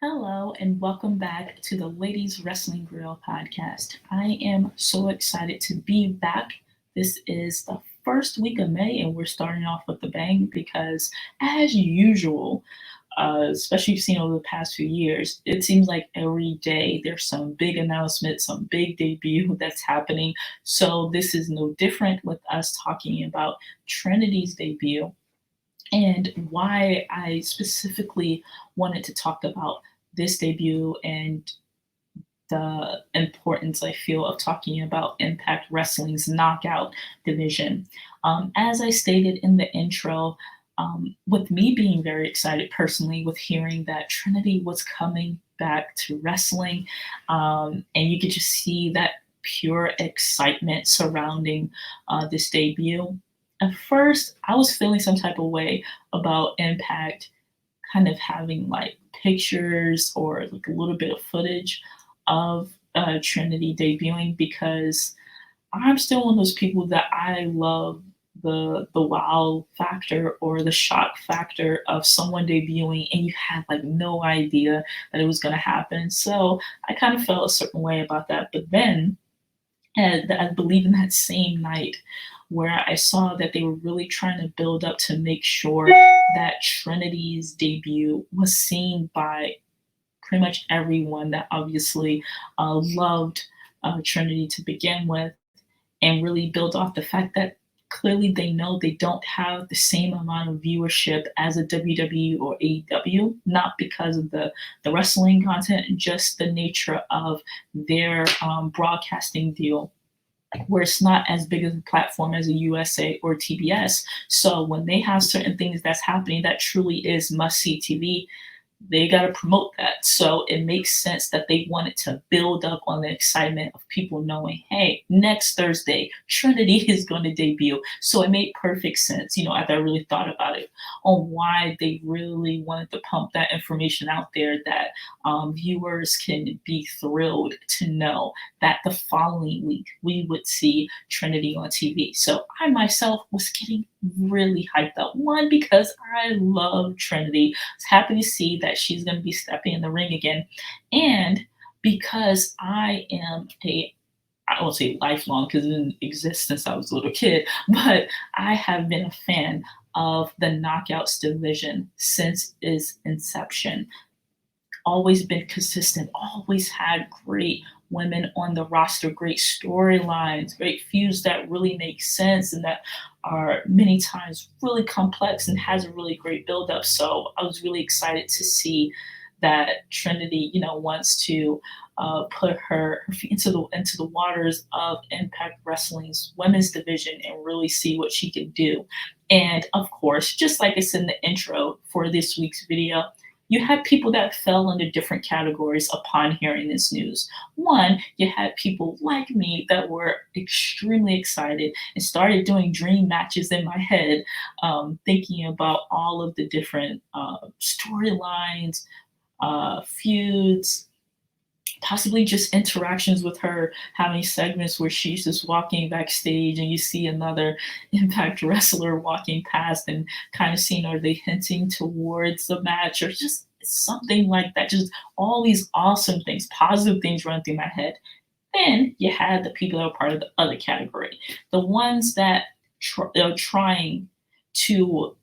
Hello and welcome back to the Ladies Wrestling Grio Podcast. I am so excited to be back. This is the first week of May and we're starting off with a bang because, as usual, especially you've seen over the past few years, it seems like every day there's some big announcement, some big debut that's happening. So this is no different with us talking about Trinity's debut and why I specifically wanted to talk about this debut and the importance I feel of talking about Impact Wrestling's knockout division. As I stated in the intro, with me being very excited personally with hearing that Trinity was coming back to wrestling, and you could just see that pure excitement surrounding this debut. At first, I was feeling some type of way about Impact kind of having like pictures or like a little bit of footage of Trinity debuting because I'm still one of those people that I love the wow factor or the shock factor of someone debuting and you had like no idea that it was going to happen. So I kind of felt a certain way about that. But then and I believe in that same night where I saw that they were really trying to build up to make sure that Trinity's debut was seen by pretty much everyone that obviously loved Trinity to begin with, and really build off the fact that clearly they know they don't have the same amount of viewership as a WWE or AEW, not because of the wrestling content, just the nature of their broadcasting deal where it's not as big of a platform as a USA or TBS. So when they have certain things that's happening that truly is must see TV, they got to promote that. So it makes sense that they wanted to build up on the excitement of people knowing, hey, next Thursday, Trinity is going to debut. So it made perfect sense, after I really thought about it, on why they really wanted to pump that information out there that viewers can be thrilled to know that the following week we would see Trinity on TV. So I myself was getting really hyped up. One, because I love Trinity. I was happy to see that she's going to be stepping in the ring again. And because I won't say lifelong because it didn't exist since I was a little kid, but I have been a fan of the Knockouts division since its inception. Always been consistent, always had great women on the roster, great storylines, great feuds that really make sense and that are many times really complex and has a really great build-up. So I was really excited to see that Trinity, wants to put her feet into the waters of Impact Wrestling's women's division and really see what she can do. And of course, just like I said in the intro for this week's video, you had people that fell under different categories upon hearing this news. One, you had people like me that were extremely excited and started doing dream matches in my head, thinking about all of the different storylines, feuds, possibly just interactions with her, having segments where she's just walking backstage and you see another Impact wrestler walking past and kind of seeing, are they hinting towards the match or just something like that. Just all these awesome things, positive things running through my head. Then you had the people that were part of the other category, the ones that are trying to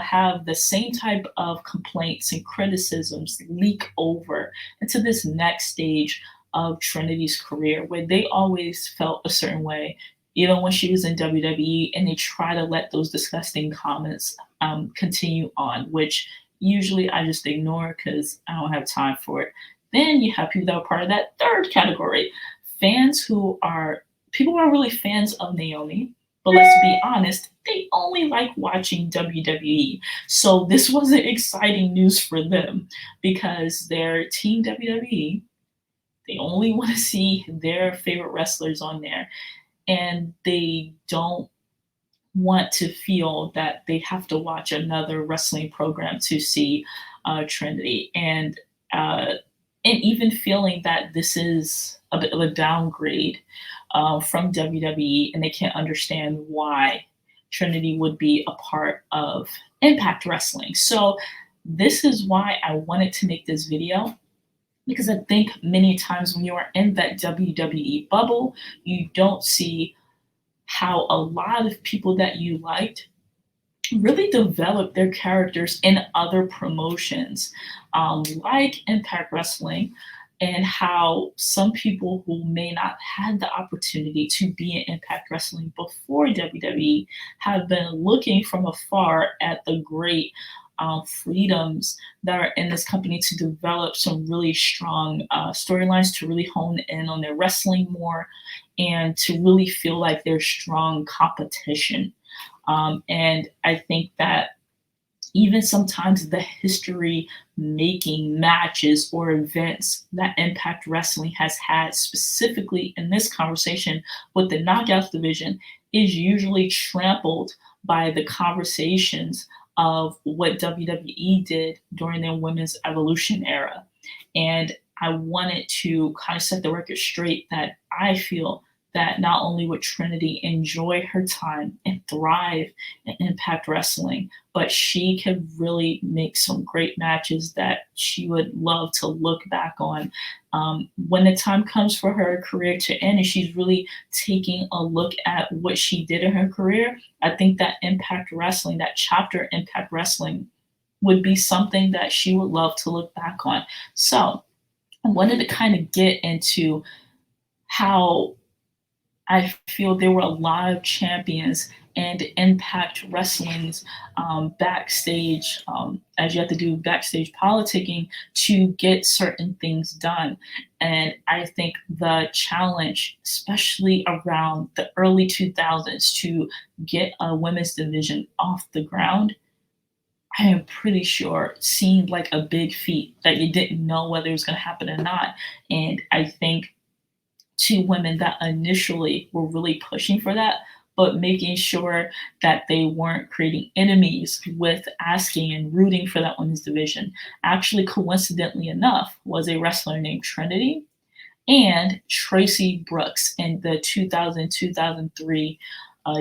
have the same type of complaints and criticisms leak over into this next stage of Trinity's career, where they always felt a certain way, even when she was in WWE, and they try to let those disgusting comments continue on, which usually I just ignore because I don't have time for it. Then you have people that are part of that third category, people who are really fans of Naomi, but let's be honest, they only like watching WWE. So this wasn't exciting news for them because they're Team WWE. They only want to see their favorite wrestlers on there. And they don't want to feel that they have to watch another wrestling program to see Trinity. And even feeling that this is a bit of a downgrade from WWE, and they can't understand why Trinity would be a part of Impact Wrestling. So this is why I wanted to make this video, because I think many times when you are in that WWE bubble, you don't see how a lot of people that you liked really develop their characters in other promotions, like Impact Wrestling, and how some people who may not have the opportunity to be in Impact Wrestling before WWE have been looking from afar at the great freedoms that are in this company to develop some really strong storylines, to really hone in on their wrestling more, and to really feel like there's strong competition. And I think that even sometimes the history making matches or events that Impact Wrestling has had, specifically in this conversation with the Knockouts division, is usually trampled by the conversations of what WWE did during their women's evolution era. And I wanted to kind of set the record straight that I feel that not only would Trinity enjoy her time and thrive in Impact Wrestling, but she could really make some great matches that she would love to look back on when the time comes for her career to end and she's really taking a look at what she did in her career. I think that Impact Wrestling, that chapter Impact Wrestling, would be something that she would love to look back on. So I wanted to kind of get into how I feel there were a lot of champions and Impact Wrestling's backstage, as you have to do backstage politicking to get certain things done. And I think the challenge, especially around the early 2000s, to get a women's division off the ground, I am pretty sure seemed like a big feat that you didn't know whether it was going to happen or not. And I think two women that initially were really pushing for that, but making sure that they weren't creating enemies with asking and rooting for that women's division, actually, coincidentally enough, was a wrestler named Trinity and Tracy Brooks in the 2000-2003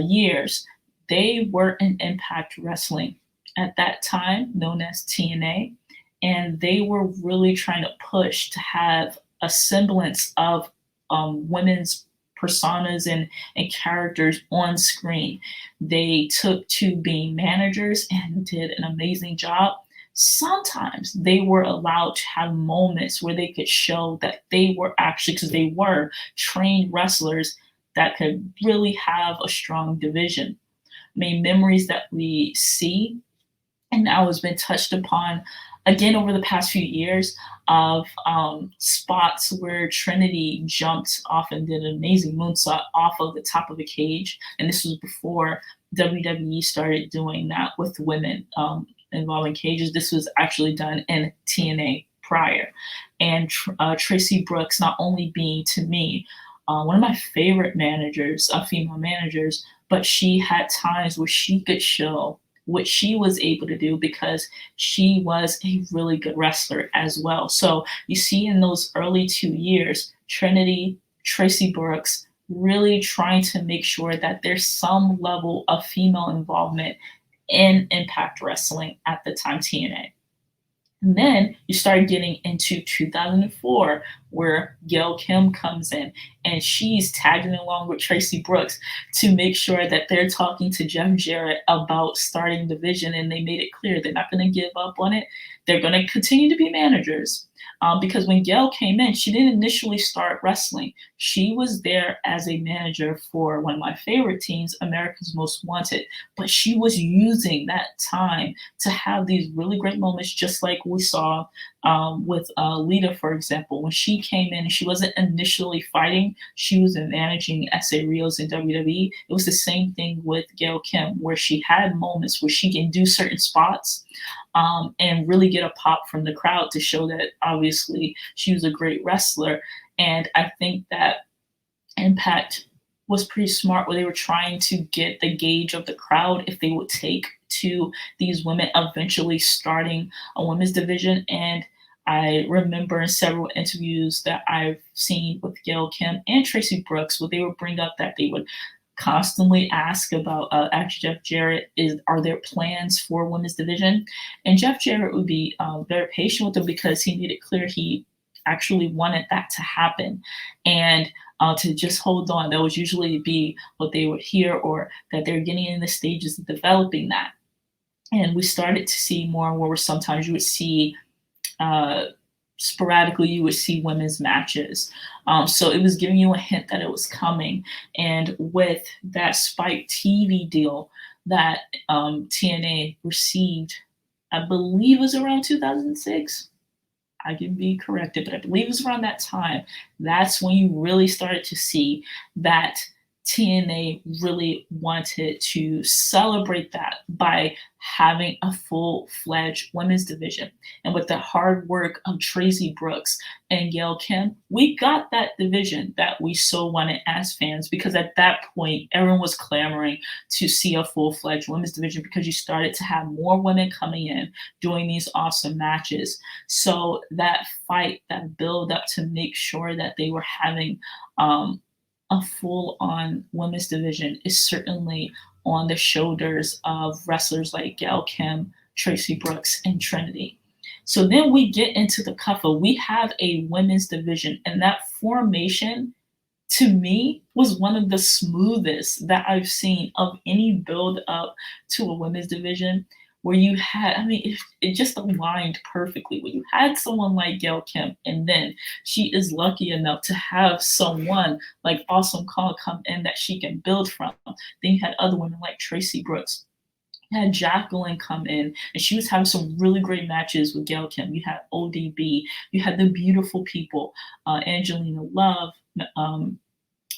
years. They were in Impact Wrestling at that time, known as TNA, and they were really trying to push to have a semblance of women's personas and characters on screen. They took to being managers and did an amazing job. Sometimes they were allowed to have moments where they could show that they were actually, because they were trained wrestlers that could really have a strong division. I mean, memories that we see and now has been touched upon again over the past few years of spots where Trinity jumped off and did an amazing moonsault off of the top of a cage. And this was before WWE started doing that with women involving cages. This was actually done in TNA prior. And Tracy Brooks, not only being, to me, one of my favorite managers, female managers, but she had times where she could show what she was able to do because she was a really good wrestler as well. So you see in those early 2 years, Trinity, Tracy Brooks, really trying to make sure that there's some level of female involvement in Impact Wrestling at the time, TNA. And then you start getting into 2004, where Gail Kim comes in and she's tagging along with Tracy Brooks to make sure that they're talking to Jeff Jarrett about starting the division. And they made it clear they're not going to give up on it. They're going to continue to be managers. Because when Gail came in, she didn't initially start wrestling. She was there as a manager for one of my favorite teams, America's Most Wanted. But she was using that time to have these really great moments, just like we saw with Lita, for example. When she came in, she wasn't initially fighting. She was managing SA Rios in WWE. It was the same thing with Gail Kim, where she had moments where she can do certain spots and really get a pop from the crowd to show that obviously she was a great wrestler. And I think that Impact was pretty smart where they were trying to get the gauge of the crowd if they would take to these women eventually starting a women's division. And I remember in several interviews that I've seen with Gail Kim and Tracy Brooks, where they would bring up that they would constantly ask about Jeff Jarrett are there plans for women's division, and Jeff Jarrett would be very patient with them because he made it clear he actually wanted that to happen, and to just hold on. That would usually be what they would hear, or that they're getting in the stages of developing that. And we started to see more where sometimes you would see uh, sporadically you would see women's matches. So it was giving you a hint that it was coming. And with that Spike TV deal that TNA received, I believe it was around 2006. I can be corrected, but I believe it was around that time. That's when you really started to see that TNA really wanted to celebrate that by having a full-fledged women's division. And with the hard work of Tracy Brooks and Gail Kim, we got that division that we so wanted as fans, because at that point, everyone was clamoring to see a full-fledged women's division because you started to have more women coming in doing these awesome matches. So that fight, that build up to make sure that they were having a full-on women's division is certainly on the shoulders of wrestlers like Gail Kim, Tracy Brooks, and Trinity. So then we get into the Cuffa. We have a women's division, and that formation, to me, was one of the smoothest that I've seen of any build up to a women's division, where you had, I mean, it just aligned perfectly. When you had someone like Gail Kim, and then she is lucky enough to have someone like Awesome Kong come in that she can build from. Then you had other women like Tracy Brooks. You had Jacqueline come in, and she was having some really great matches with Gail Kim. You had ODB. You had the beautiful people, Angelina Love,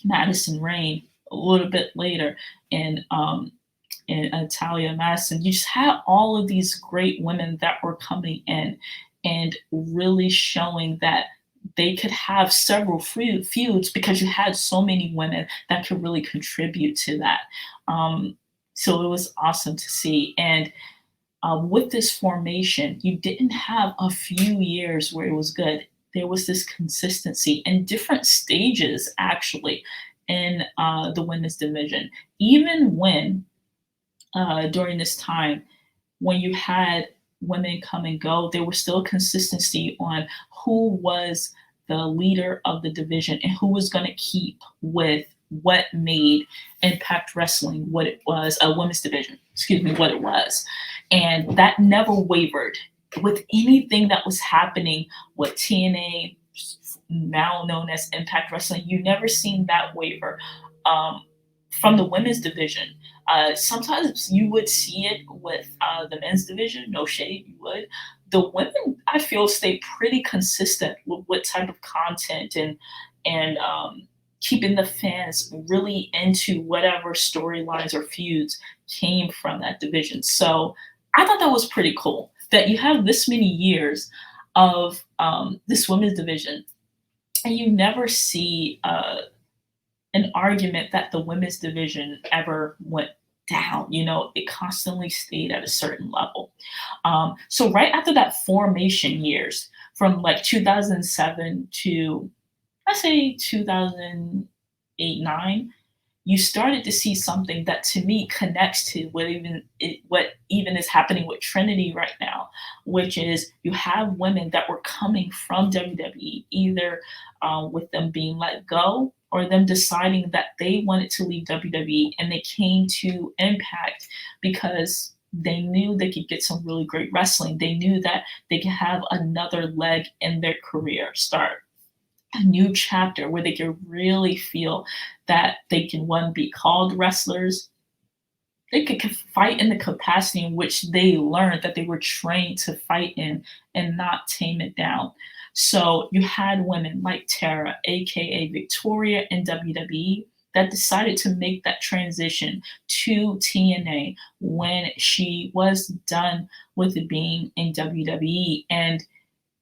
Madison Rain a little bit later, and Talia Madison. You just had all of these great women that were coming in and really showing that they could have several feuds because you had so many women that could really contribute to that. So it was awesome to see. And with this formation, you didn't have a few years where it was good. There was this consistency and different stages, actually, in the women's division. Even when during this time, when you had women come and go, there was still consistency on who was the leader of the division and who was going to keep with what made Impact Wrestling what it was, a women's division, what it was. And that never wavered with anything that was happening with TNA, now known as Impact Wrestling. You never seen that waver from the women's division. Sometimes you would see it with the men's division, no shade, you would. The women, I feel, stay pretty consistent with what type of content and keeping the fans really into whatever storylines or feuds came from that division. So I thought that was pretty cool that you have this many years of this women's division, and you never see an argument that the women's division ever went down. You know, it constantly stayed at a certain level. So right after that formation years, from like 2007 to, I say 2008, 9, you started to see something that to me connects to what even is happening with Trinity right now, which is you have women that were coming from WWE, either with them being let go or them deciding that they wanted to leave WWE, and they came to Impact because they knew they could get some really great wrestling. They knew that they could have another leg in their career, start a new chapter where they can really feel that they can, one, be called wrestlers. They could fight in the capacity in which they learned that they were trained to fight in, and not tame it down. So you had women like Tara, aka Victoria, in WWE that decided to make that transition to TNA when she was done with being in WWE. And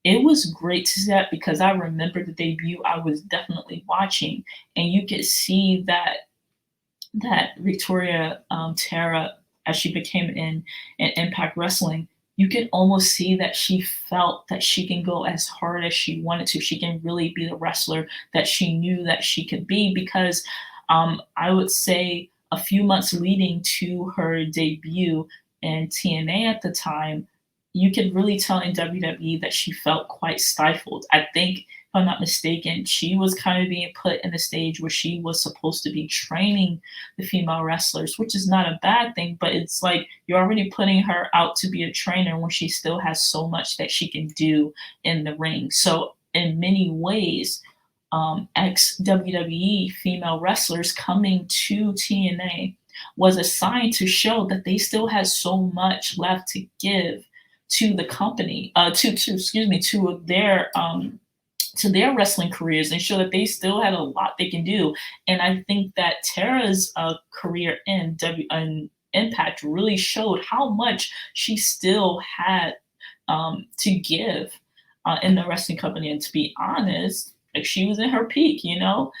it was great to see that, because I remember the debut I was definitely watching, and you could see that Victoria, Tara, as she became in Impact Wrestling, you can almost see that she felt that she can go as hard as she wanted to. She can really be the wrestler that she knew that she could be, because I would say a few months leading to her debut in TNA at the time, you could really tell in WWE that she felt quite stifled. I think, if I'm not mistaken, she was kind of being put in a stage where she was supposed to be training the female wrestlers, which is not a bad thing, but it's like you're already putting her out to be a trainer when she still has so much that she can do in the ring. So, in many ways, ex WWE female wrestlers coming to TNA was a sign to show that they still had so much left to give to the company, to excuse me, to their wrestling careers, and show that they still had a lot they can do. And I think that Tara's career in Impact really showed how much she still had to give in the wrestling company. And to be honest, like, she was in her peak, you know?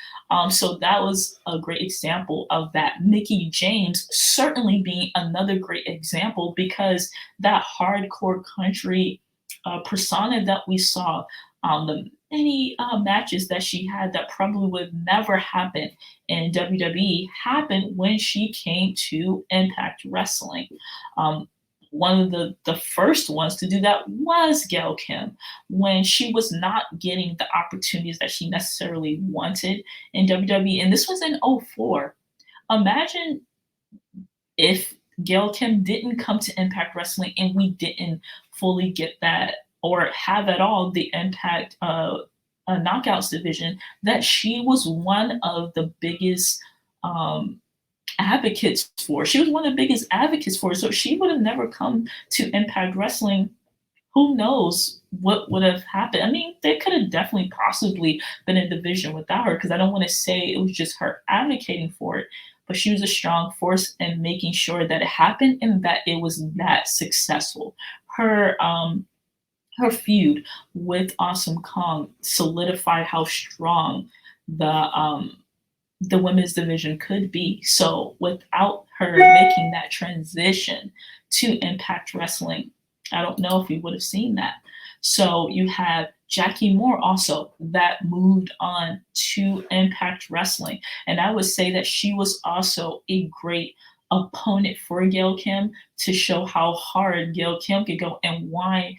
So that was a great example of that. Mickey James certainly being another great example, because that hardcore country persona that we saw, the many matches that she had that probably would never happen in WWE happened when she came to Impact Wrestling. Um, One of the first ones to do that was Gail Kim, when she was not getting the opportunities that she necessarily wanted in WWE. And this was in '04. Imagine if Gail Kim didn't come to Impact Wrestling and we didn't fully get that, or have at all, the Impact Knockouts division that she was one of the biggest um, advocates for. She was one of the biggest advocates for. So she would have never come to Impact Wrestling. Who knows what would have happened? I mean, there could have definitely possibly been a division without her, because I don't want to say it was just her advocating for it, but she was a strong force in making sure that it happened and that it was that successful. Her feud with Awesome Kong solidified how strong the women's division could be. So without her making that transition to Impact Wrestling, I don't know if we would have seen that. So you have Jackie Moore also that moved on to Impact Wrestling. And I would say that she was also a great opponent for Gail Kim, to show how hard Gail Kim could go, and why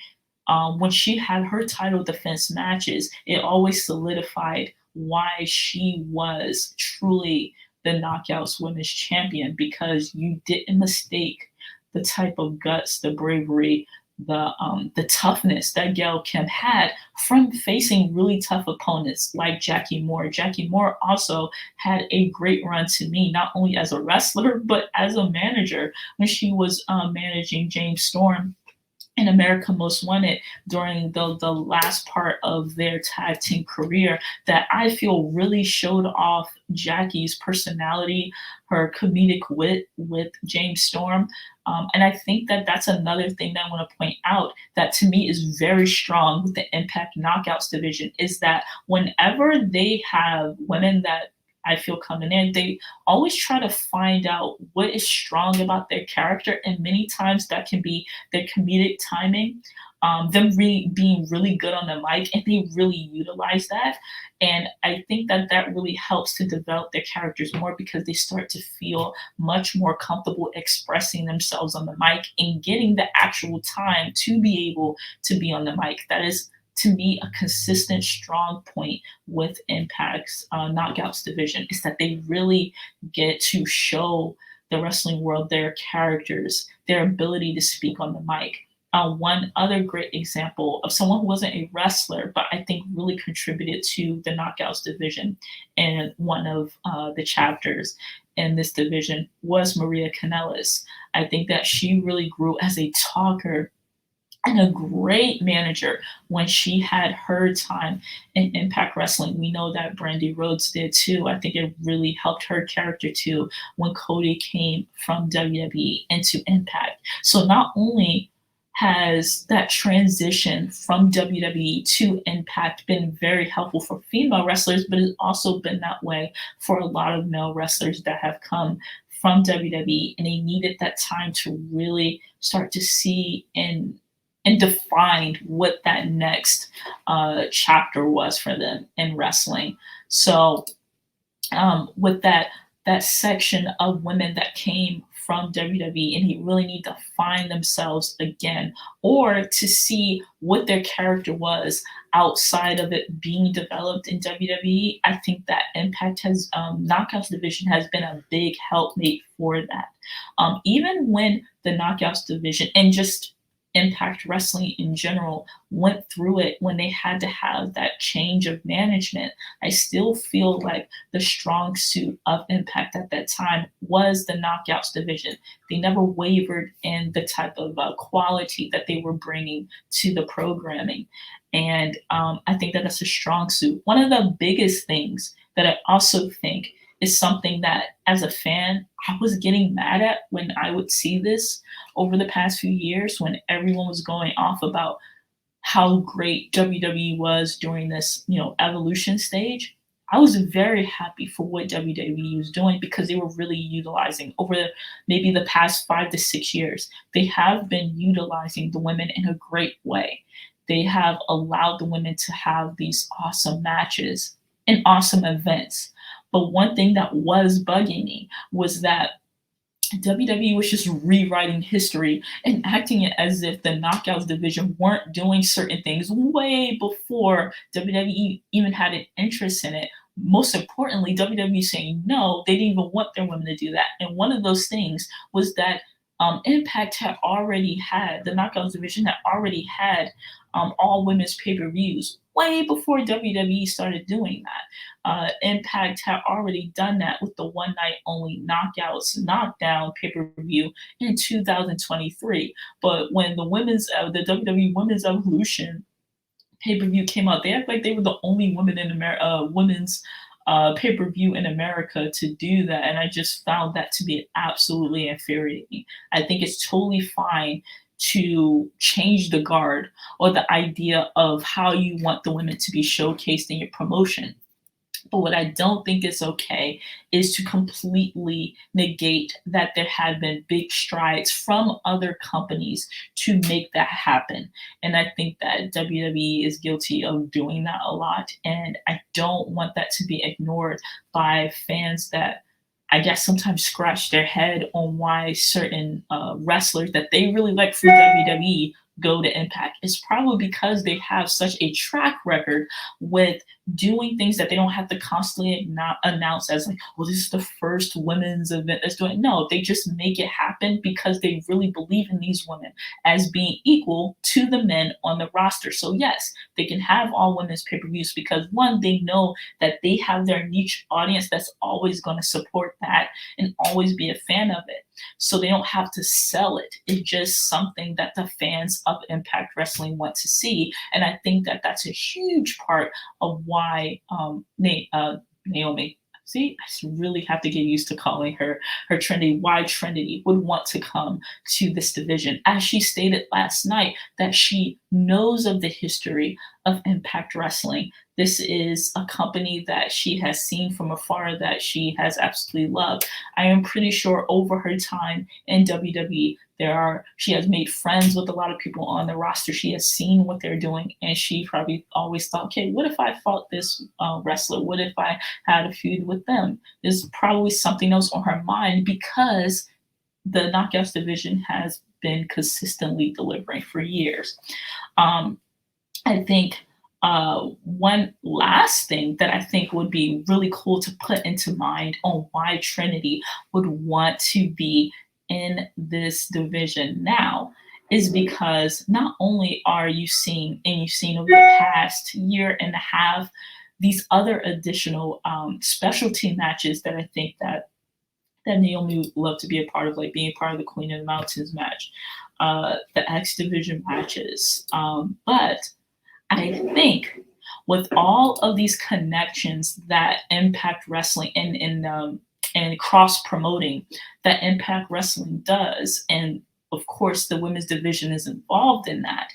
when she had her title defense matches, it always solidified why she was truly the Knockouts Women's Champion, because you didn't mistake the type of guts, the bravery, the toughness that Gail Kim had from facing really tough opponents like Jackie Moore. Jackie Moore also had a great run to me, not only as a wrestler, but as a manager, when she was managing James Storm in America Most Wanted during the last part of their tag team career, that I feel really showed off Jackie's personality, her comedic wit with James Storm. And I think that that's another thing that I want to point out that to me is very strong with the Impact Knockouts division, is that whenever they have women that I feel coming in, they always try to find out what is strong about their character, and many times that can be their comedic timing, them being really good on the mic, and they really utilize that. And I think that that really helps to develop their characters more, because they start to feel much more comfortable expressing themselves on the mic and getting the actual time to be able to be on the mic. That is, to me, a consistent strong point with Impact's Knockouts division, is that they really get to show the wrestling world their characters, their ability to speak on the mic. One other great example of someone who wasn't a wrestler, but I think really contributed to the Knockouts division in one of the chapters in this division, was Maria Kanellis. I think that she really grew as a talker and a great manager when she had her time in Impact Wrestling. We know that Brandy Rhodes did too. I think it really helped her character too when Cody came from WWE into Impact. So not only has that transition from WWE to Impact been very helpful for female wrestlers, but it's also been that way for a lot of male wrestlers that have come from WWE, and they needed that time to really start to see and defined what that next chapter was for them in wrestling. So with that, that section of women that came from WWE and he really need to find themselves again or to see what their character was outside of it being developed in WWE. I think that Impact has Knockouts division has been a big helpmate for that. Even when the Knockouts division and just Impact Wrestling in general went through it when they had to have that change of management, I still feel like the strong suit of Impact at that time was the Knockouts division. They never wavered in the type of quality that they were bringing to the programming. And I think that that's a strong suit. One of the biggest things that I also think is something that, as a fan, I was getting mad at when I would see this over the past few years when everyone was going off about how great WWE was during this, evolution stage. I was very happy for what WWE was doing because they were really utilizing over maybe the past 5 to 6 years. They have been utilizing the women in a great way. They have allowed the women to have these awesome matches and awesome events. But one thing that was bugging me was that WWE was just rewriting history and acting it as if the Knockouts division weren't doing certain things way before WWE even had an interest in it. Most importantly, WWE saying no, they didn't even want their women to do that. And one of those things was that Impact had already had, the Knockouts division had already had all women's pay-per-views way before WWE started doing that. Impact had already done that with the one night only Knockouts Knockdown pay-per-view in 2023. But when the WWE Women's Evolution pay-per-view came out, they act like they were the only women in women's pay-per-view in America to do that. And I just found that to be absolutely infuriating. I think it's totally fine to change the guard or the idea of how you want the women to be showcased in your promotion. But what I don't think is okay is to completely negate that there had been big strides from other companies to make that happen. And I think that WWE is guilty of doing that a lot. And I don't want that to be ignored by fans that I guess sometimes scratch their head on why certain wrestlers that they really like from WWE go to Impact. It's probably because they have such a track record with doing things that they don't have to constantly announce as like, well, this is the first women's event that's doing it. No, they just make it happen because they really believe in these women as being equal to the men on the roster. So yes, they can have all women's pay-per-views because one, they know that they have their niche audience that's always going to support that and always be a fan of it. So they don't have to sell it. It's just something that the fans of Impact Wrestling want to see. And I think that that's a huge part of why Naomi, see, I really have to get used to calling her Trinity, why Trinity would want to come to this division. As she stated last night, that she knows of the history of Impact Wrestling. This is a company that she has seen from afar that she has absolutely loved. I am pretty sure over her time in WWE, she has made friends with a lot of people on the roster. She has seen what they're doing, and she probably always thought, okay, what if I fought this wrestler? What if I had a feud with them? There's probably something else on her mind because the Knockouts division has been consistently delivering for years. I think one last thing that I think would be really cool to put into mind on why Trinity would want to be in this division now is because not only are you seeing, and you've seen over the past year and a half, these other additional specialty matches that I think that Naomi would love to be a part of, like being part of the Queen of the Mountains match, the X Division matches. But I think with all of these connections that Impact Wrestling and cross promoting that Impact Wrestling does, and of course the women's division is involved in that,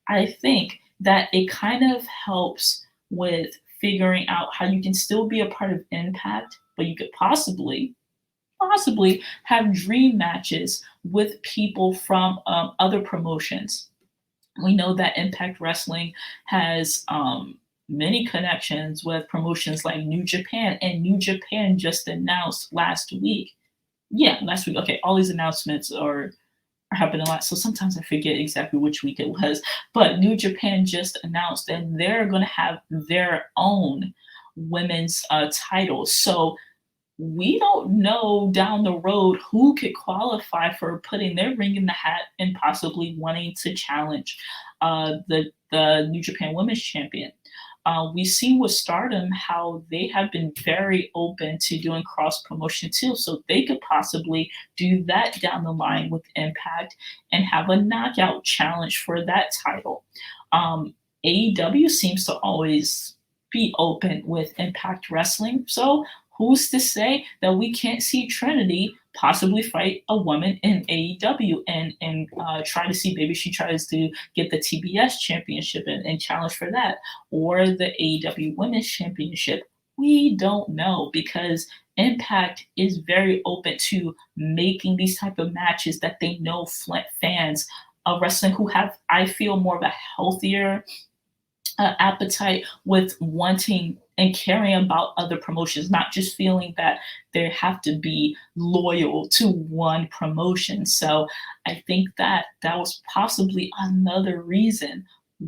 I think that it kind of helps with figuring out how you can still be a part of Impact, but you could possibly have dream matches with people from other promotions. We know that Impact Wrestling has many connections with promotions like New Japan, and New Japan just announced last week. Yeah, last week. Okay, all these announcements are happening a lot. So sometimes I forget exactly which week it was. But New Japan just announced that they're going to have their own women's titles. So we don't know down the road who could qualify for putting their ring in the hat and possibly wanting to challenge the New Japan Women's Champion. We've seen with Stardom how they have been very open to doing cross promotion too, so they could possibly do that down the line with Impact and have a knockout challenge for that title. AEW seems to always be open with Impact Wrestling, so who's to say that we can't see Trinity possibly fight a woman in AEW and try to see maybe she tries to get the TBS championship and challenge for that, or the AEW Women's Championship. We don't know because Impact is very open to making these type of matches that they know fans of wrestling who have, I feel, more of a healthier appetite with wanting and caring about other promotions, not just feeling that they have to be loyal to one promotion. So I think that that was possibly another reason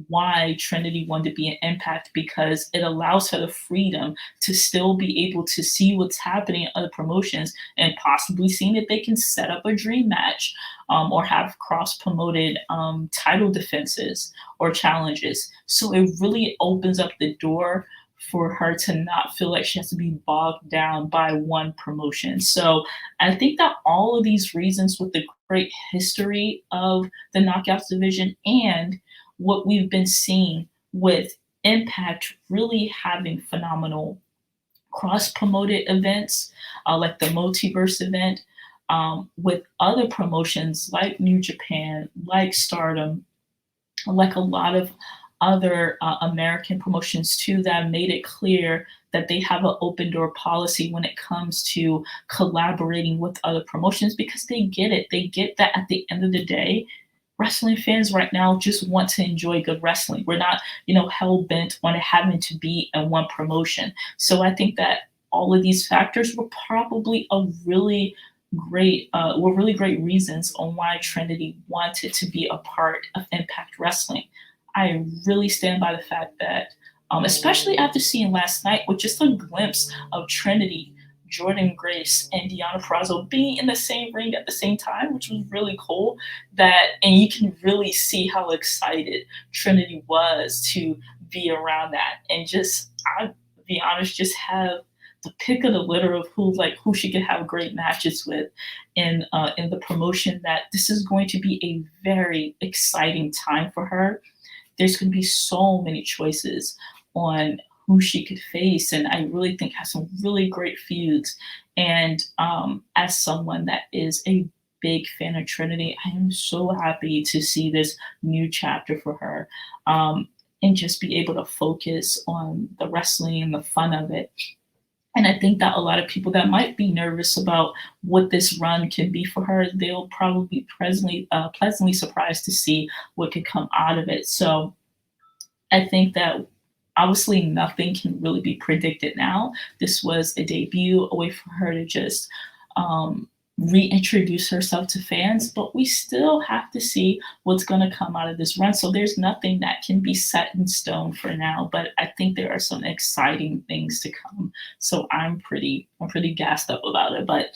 why Trinity wanted to be an Impact, because it allows her the freedom to still be able to see what's happening in other promotions and possibly seeing if they can set up a dream match, or have cross promoted title defenses or challenges. So it really opens up the door for her to not feel like she has to be bogged down by one promotion. So I think that all of these reasons, with the great history of the Knockouts division and what we've been seeing with Impact really having phenomenal cross promoted events, like the multiverse event, with other promotions like New Japan, like Stardom, like a lot of other American promotions too, that made it clear that they have an open door policy when it comes to collaborating with other promotions, because they get it. They get that at the end of the day, wrestling fans right now just want to enjoy good wrestling. We're not, hell bent on it having to be in one promotion. So I think that all of these factors were probably really great reasons on why Trinity wanted to be a part of Impact Wrestling. I really stand by the fact that, especially after seeing last night with just a glimpse of Trinity, Jordan Grace, and Deonna Purrazzo being in the same ring at the same time, which was really cool. And you can really see how excited Trinity was to be around that, and just, I'll be honest, just have the pick of the litter of who she could have great matches with in the promotion. That this is going to be a very exciting time for her. There's going to be so many choices on who she could face, and I really think has some really great feuds. And as someone that is a big fan of Trinity, I am so happy to see this new chapter for her, and just be able to focus on the wrestling and the fun of it. And I think that a lot of people that might be nervous about what this run can be for her, they'll probably be pleasantly surprised to see what could come out of it. So I think that obviously nothing can really be predicted now. This was a debut, a way for her to just reintroduce herself to fans, but we still have to see what's going to come out of this run. So there's nothing that can be set in stone for now, but I think there are some exciting things to come. So I'm pretty gassed up about it. But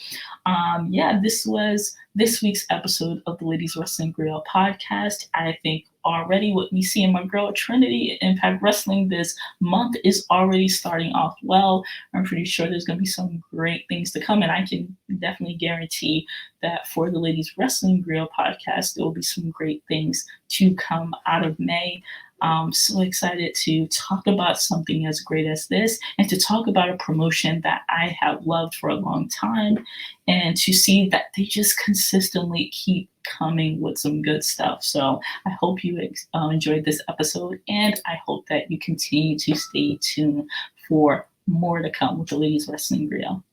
this was this week's episode of the Ladies Wrestling Grio Podcast. I think already with me seeing my girl Trinity Impact Wrestling this month is already starting off well. I'm pretty sure there's going to be some great things to come, and I can definitely guarantee that for the Ladies Wrestling Grio Podcast, there will be some great things to come out of May. I'm so excited to talk about something as great as this, and to talk about a promotion that I have loved for a long time, and to see that they just consistently keep coming with some good stuff. So I hope you enjoyed this episode, and I hope that you continue to stay tuned for more to come with the Ladies Wrestling Grio.